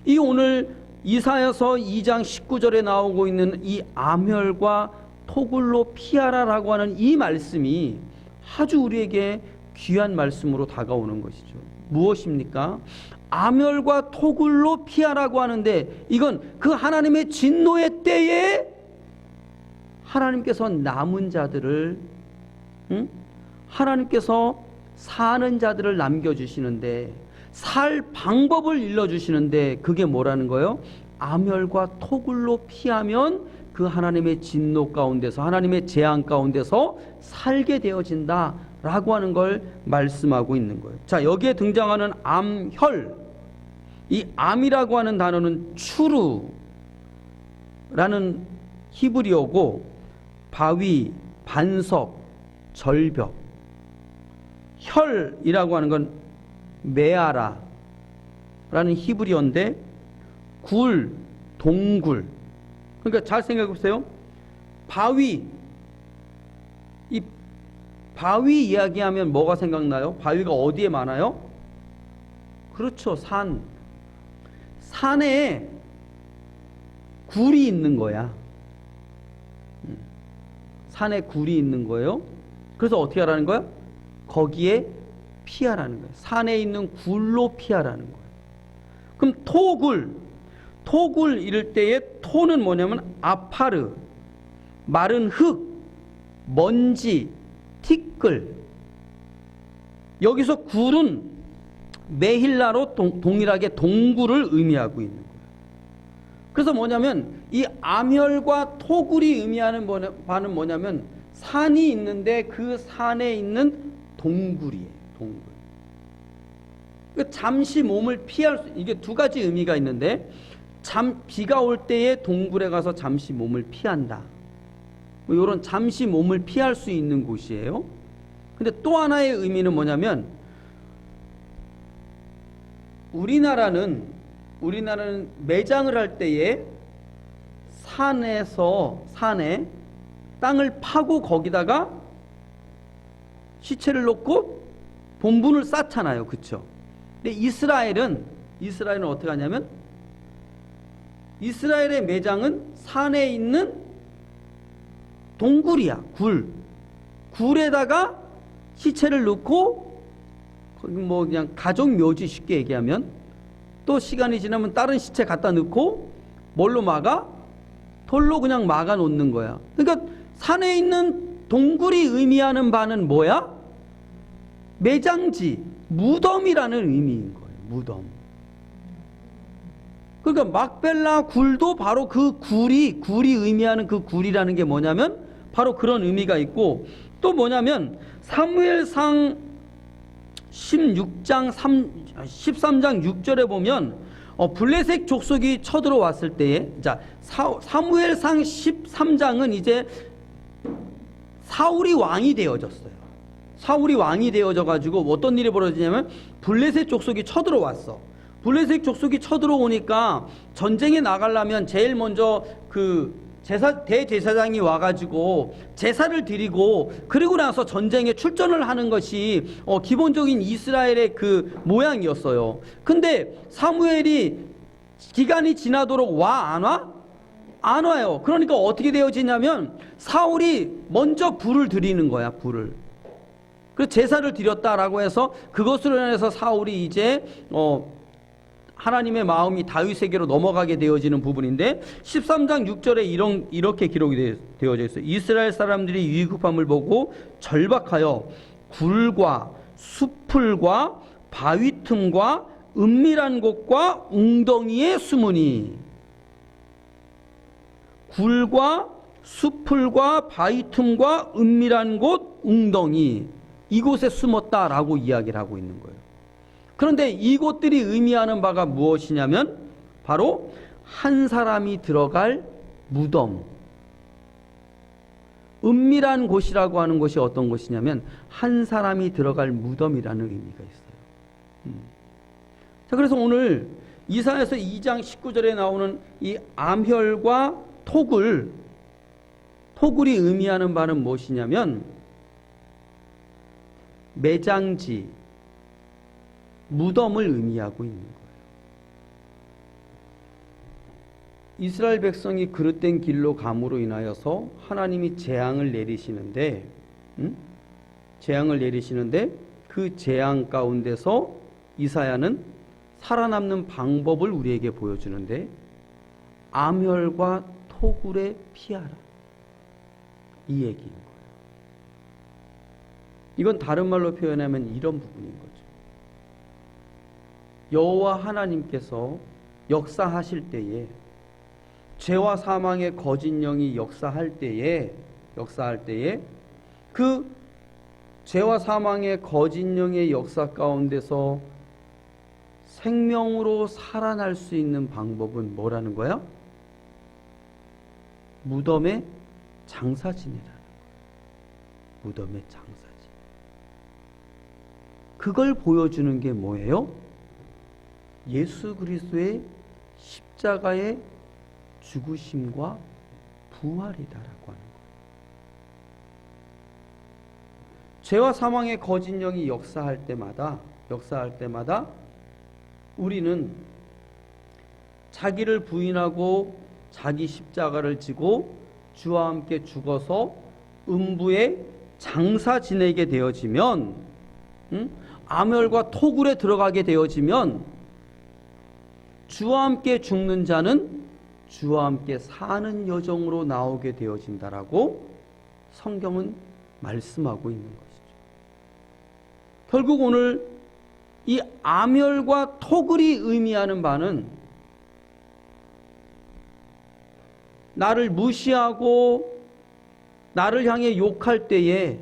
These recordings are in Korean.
이 오늘 이사야서 2장 19절에 나오고 있는 이 암혈과 토굴로 피하라라고 하는 이 말씀이 아주 우리에게 귀한 말씀으로 다가오는 것이죠. 무엇입니까? 암혈과 토굴로 피하라고 하는데 이건 그 하나님의 진노의 때에 하나님께서 남은 자들을 하나님께서 사는 자들을 남겨주시는데 살 방법을 일러주시는데 그게 뭐라는 거예요? 암혈과 토굴로 피하면 그 하나님의 진노 가운데서 하나님의 재앙 가운데서 살게 되어진다 라고 하는 걸 말씀하고 있는 거예요. 자, 여기에 등장하는 암혈, 이 암이라고 하는 단어는 추루라는 히브리어고 바위, 반석, 절벽, 혈이라고 하는 건 메아라라는 히브리어인데 굴, 동굴. 그러니까 잘 생각해 보세요. 바위, 이 바위 이야기하면 뭐가 생각나요? 바위가 어디에 많아요? 그렇죠, 산에 굴이 있는 거야. 산에 굴이 있는 거예요. 그래서 어떻게 하라는 거야? 거기에 피하라는 거예요. 산에 있는 굴로 피하라는 거예요. 그럼 토굴 이럴 때의 토는 뭐냐면 아파르, 마른 흙, 먼지, 티끌. 여기서 굴은 메힐라로 동일하게 동굴을 의미하고 있는 거예요. 그래서 뭐냐면 이 암혈과 토굴이 의미하는 바는 뭐냐면 산이 있는데 그 산에 있는 동굴이에요. 동굴. 잠시 몸을 피할 수, 이게 두 가지 의미가 있는데 비가 올 때에 동굴에 가서 잠시 몸을 피한다. 뭐 이런 잠시 몸을 피할 수 있는 곳이에요. 근데 또 하나의 의미는 뭐냐면 우리나라는 매장을 할 때에 산에 땅을 파고 거기다가 시체를 놓고 본분을 쌓잖아요. 그렇죠? 근데 이스라엘은 어떻게 하냐면 이스라엘의 매장은 산에 있는 동굴이야. 굴에다가 시체를 넣고 뭐 그냥 가족 묘지 쉽게 얘기하면 또 시간이 지나면 다른 시체 갖다 넣고 뭘로 막아? 돌로 그냥 막아 놓는 거야. 그러니까 산에 있는 동굴이 의미하는 바는 뭐야? 매장지, 무덤이라는 의미인 거예요. 무덤. 그러니까 막벨라 굴도 바로 그 굴이 의미하는 그 굴이라는 게 뭐냐면 바로 그런 의미가 있고 또 뭐냐면 사무엘상 13장 6절에 보면 블레셋 족속이 쳐들어왔을 때에 자 사무엘상 13장은 이제 사울이 왕이 되어졌어요. 사울이 왕이 되어져 가지고 어떤 일이 벌어지냐면 블레셋 족속이 쳐들어왔어. 블레셋 족속이 쳐들어오니까 전쟁에 나가려면 제일 먼저 그 대제사장이 와가지고 제사를 드리고 그리고 나서 전쟁에 출전을 하는 것이 기본적인 이스라엘의 그 모양이었어요. 근데 사무엘이 기간이 지나도록 안 와? 안 와요. 그러니까 어떻게 되어지냐면 사울이 먼저 불을 드리는 거야. 불을. 그래서 제사를 드렸다라고 해서 그것으로 인해서 사울이 이제 하나님의 마음이 다윗에게로 넘어가게 되어지는 부분인데 13장 6절에 이렇게 기록이 되어져 있어요. 이스라엘 사람들이 위급함을 보고 절박하여 굴과 수풀과 바위 틈과 은밀한 곳과 웅덩이에 숨으니 굴과 수풀과 바위 틈과 은밀한 곳 웅덩이 이곳에 숨었다라고 이야기를 하고 있는 거예요. 그런데 이곳들이 의미하는 바가 무엇이냐면 바로 한 사람이 들어갈 무덤. 은밀한 곳이라고 하는 것이 어떤 곳이냐면 한 사람이 들어갈 무덤이라는 의미가 있어요. 자, 그래서 오늘 이사야서 2장 19절에 나오는 이 암혈과 토굴이 의미하는 바는 무엇이냐면 매장지, 무덤을 의미하고 있는 거예요. 이스라엘 백성이 그릇된 길로 감으로 인하여서 하나님이 재앙을 내리시는데, 재앙을 내리시는데 그 재앙 가운데서 이사야는 살아남는 방법을 우리에게 보여주는데, 암혈과 토굴에 피하라, 이 얘기인 거예요. 이건 다른 말로 표현하면 이런 부분인 거죠. 여호와 하나님께서 역사하실 때에, 죄와 사망의 거짓 영이 역사할 때에 그 죄와 사망의 거짓 영의 역사 가운데서 생명으로 살아날 수 있는 방법은 뭐라는 거야? 무덤에 장사 지내라는 거야. 무덤에 장사 지내. 그걸 보여주는 게 뭐예요? 예수 그리스도의 십자가의 죽으심과 부활이다라고 하는 거예요. 죄와 사망의 거짓 영이 역사할 때마다 우리는 자기를 부인하고 자기 십자가를 지고 주와 함께 죽어서 음부에 장사 지내게 되어지면, 암혈과 토굴에 들어가게 되어지면, 주와 함께 죽는 자는 주와 함께 사는 여정으로 나오게 되어진다라고 성경은 말씀하고 있는 것이죠. 결국 오늘 이 암혈과 토굴이 의미하는 바는, 나를 무시하고 나를 향해 욕할 때에,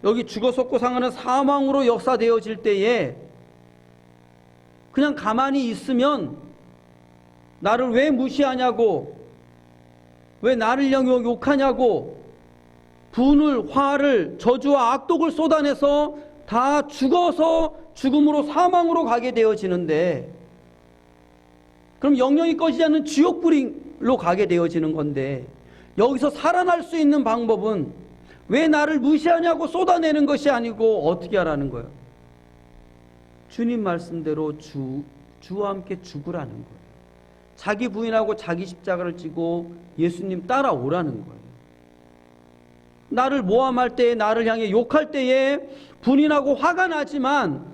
여기 죽어 썩고 상하는 사망으로 역사되어질 때에 그냥 가만히 있으면, 나를 왜 무시하냐고, 왜 나를 향해 욕하냐고 분을, 화를, 저주와 악독을 쏟아내서 다 죽어서 죽음으로, 사망으로 가게 되어지는데, 그럼 영영이 꺼지지 않는 지옥불로 가게 되어지는 건데, 여기서 살아날 수 있는 방법은 왜 나를 무시하냐고 쏟아내는 것이 아니고 어떻게 하라는 거예요? 주님 말씀대로 주와 함께 죽으라는 거예요. 자기 부인하고 자기 십자가를 지고 예수님 따라오라는 거예요. 나를 모함할 때에, 나를 향해 욕할 때에 분인하고 화가 나지만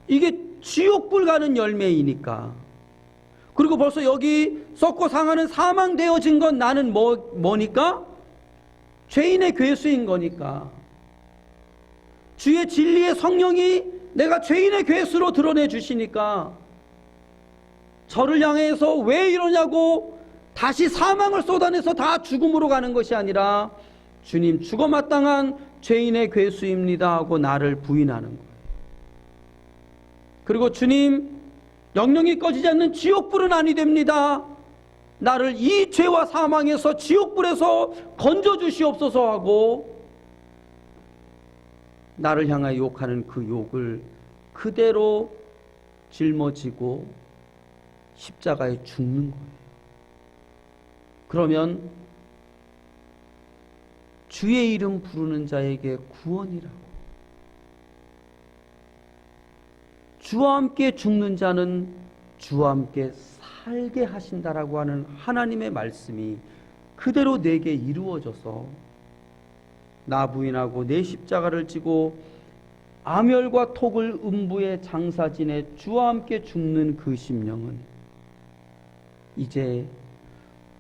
이게 지옥불 가는 열매이니까. 그리고 벌써 여기 썩고 상하는 사망되어진 건 나는 뭐니까? 죄인의 괴수인 거니까. 주의 진리의 성령이 내가 죄인의 괴수로 드러내 주시니까, 저를 향해서 왜 이러냐고 다시 사망을 쏟아내서 다 죽음으로 가는 것이 아니라, 주님 죽어 마땅한 죄인의 괴수입니다 하고 나를 부인하는 거예요. 그리고 주님, 영영이 꺼지지 않는 지옥불은 아니 됩니다. 나를 이 죄와 사망에서, 지옥불에서 건져주시옵소서 하고 나를 향하여 욕하는 그 욕을 그대로 짊어지고 십자가에 죽는 거예요. 그러면 주의 이름 부르는 자에게 구원이라고, 주와 함께 죽는 자는 주와 함께 살게 하신다라고 하는 하나님의 말씀이 그대로 내게 이루어져서, 나 부인하고 내 십자가를 지고 암혈과 톡을 음부에 장사 지내 주와 함께 죽는 그 심령은 이제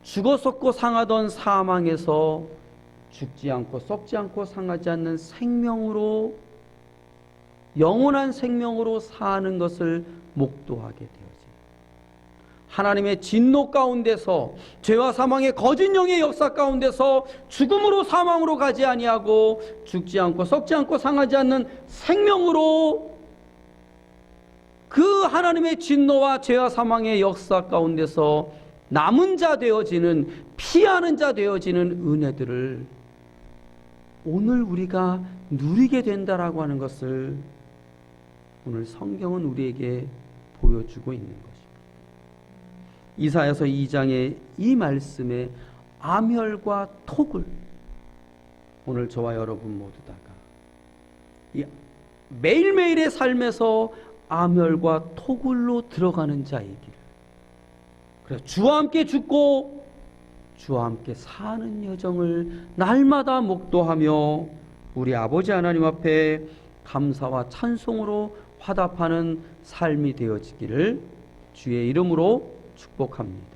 죽어 썩고 상하던 사망에서 죽지 않고 썩지 않고 상하지 않는 생명으로, 영원한 생명으로 사는 것을 목도하게 되어집니다. 하나님의 진노 가운데서, 죄와 사망의 거짓 영의 역사 가운데서 죽음으로, 사망으로 가지 아니하고 죽지 않고 썩지 않고 상하지 않는 생명으로, 그 하나님의 진노와 죄와 사망의 역사 가운데서 남은 자 되어지는, 피하는 자 되어지는 은혜들을 오늘 우리가 누리게 된다라고 하는 것을 오늘 성경은 우리에게 보여주고 있는 것입니다. 이사야서 2장의 이 말씀에 암혈과 톡을, 오늘 저와 여러분 모두다가 이 매일매일의 삶에서 암혈과 토굴로 들어가는 자이기를, 그래서 주와 함께 죽고 주와 함께 사는 여정을 날마다 목도하며 우리 아버지 하나님 앞에 감사와 찬송으로 화답하는 삶이 되어지기를 주의 이름으로 축복합니다.